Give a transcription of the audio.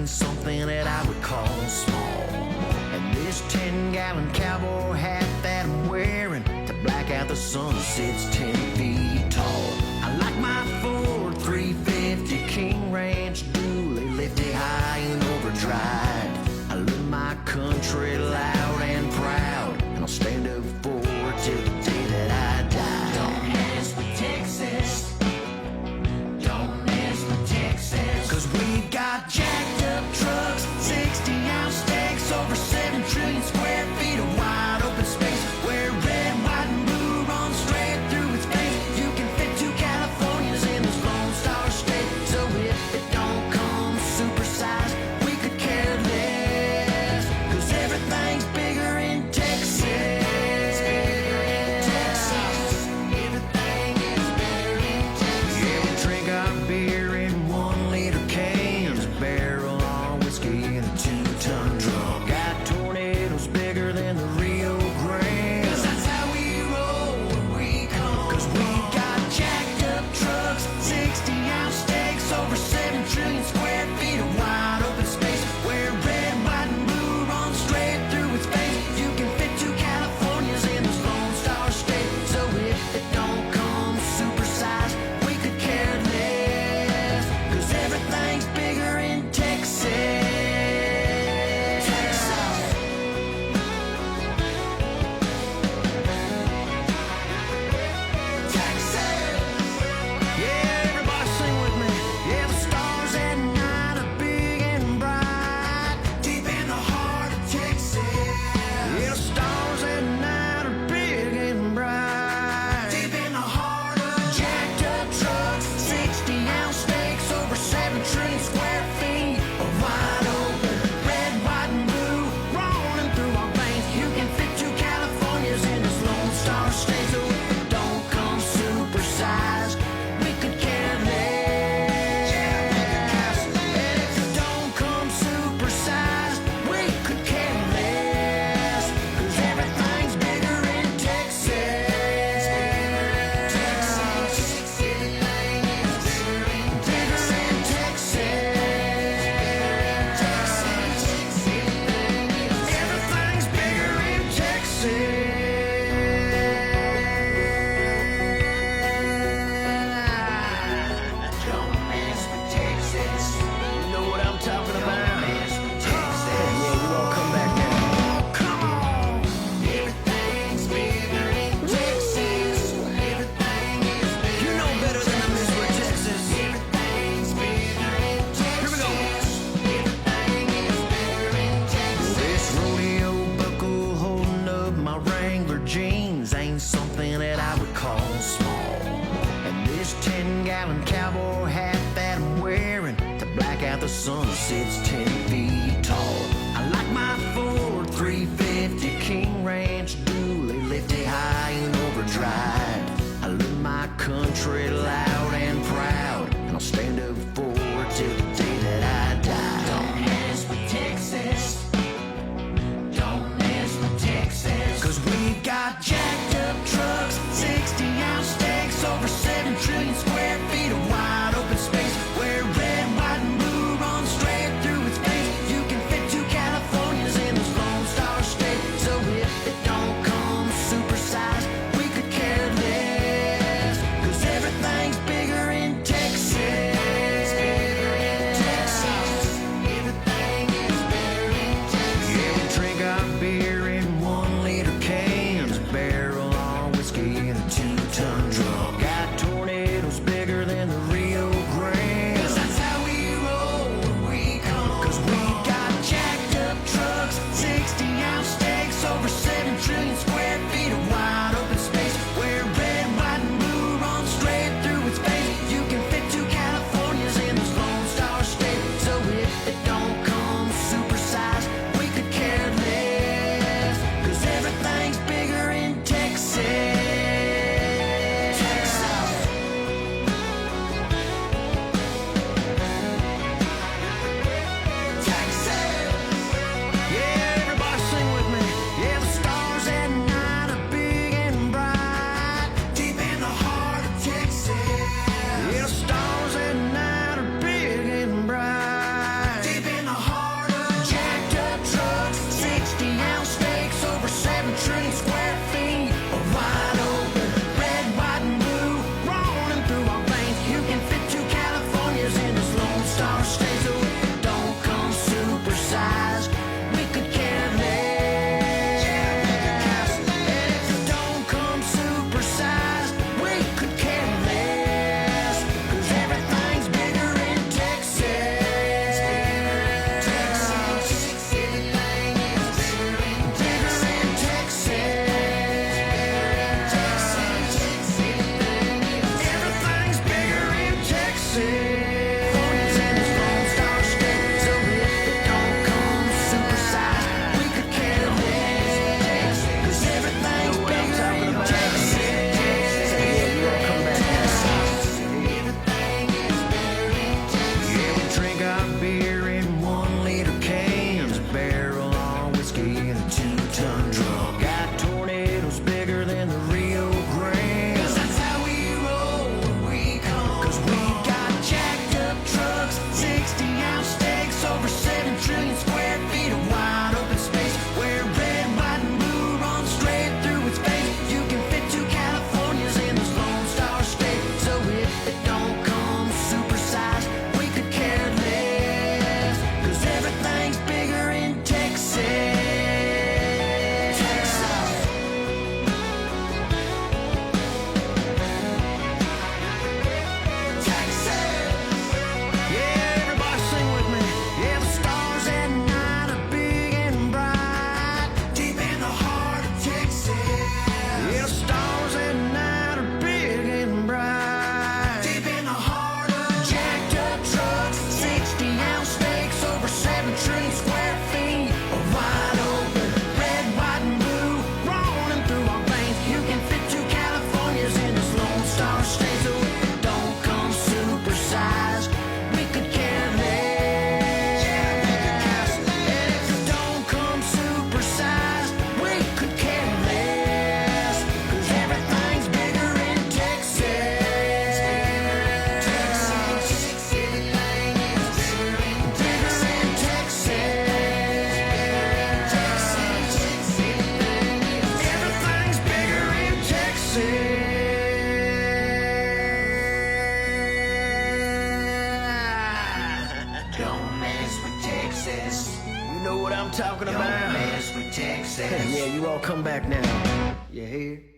ain't something that I would call small. And this 10-gallon cowboy hat that I'm wearing to black out the sun sits 10 feet tall. I like my Ford 350 King Ranch dually lifted high in overdrive. I live my country loud and proud, and I'll stand up for it till the day that I die. Don't mess with Texas. Don't mess with Texas. 'Cause we got jacked up trucks, 60-ounce stacks, over 7 trillion square feet of wide open space, where red, white, and blue run straight through its veins. You can fit 2 Californias in this Lone Star State. So if it don't come supersized, we could care less, 'cause everything's bigger in Texas. Everything is bigger in Texas. Yeah, we drink our beer in 1-liter cans, barrel on whiskey in a 2-ton drum. Got tornadoes bigger than the Rio Grande, 'cause that's how we roll when we come. 'Cause we got jacked up trucks, 60-ounce steaks, over 7 trillion square feet of wide open space, where red, white, and blue run straight through its veins. You can fit 2 Californias in this Lone Star State. So if it don't come supersized, we could care less, 'cause everything's bigger in Texas. Yeah, everybody sing with me. Yeah, the stars at night are big and bright, deep in the heart of Texas. Yeah, the stars at night are big and bright, deep in the heart of jacked up trucks, 60-ounce steaks, over 7 trillion square feet of wide open, red, white, and blue rolling through our veins. You can fit 2 Californias in this Lone Star State. So if it don't come supersized, we could care less. And if it don't come supersized, we could care less, 'cause everything's bigger in Texas. Everything is bigger in Texas. Everything's bigger in Texas. Don't mess with Texas. You know what I'm talking about? Don't mess with Texas. Yeah, you all come back now. Come on. Everything's bigger in Texas. Everything is bigger. You know better than to mess with Texas. Everything's bigger in Texas. Here we go. Everything is bigger in Texas. This rodeo buckle holding up my Wrangler jeans ain't something that I would call small. And this 10-gallon cowboy hat that I'm wearing to black out the sun sits 10 feet tall. I like my Ford 350 King Ranch dually lifted high in overdrive. I live my country loud and proud, and I'll stand up for it till the day that I die. Don't mess with Texas. Don't mess with Texas. 'Cause we got jacked up trucks, 60-ounce steaks, over 7 trillion square feet of wide open space, where red, white, and blue run straight through its veins. You can Don't mess with Texas. You know what I'm talking about? Don't mess with Texas. Yeah, you all come back now. You hear?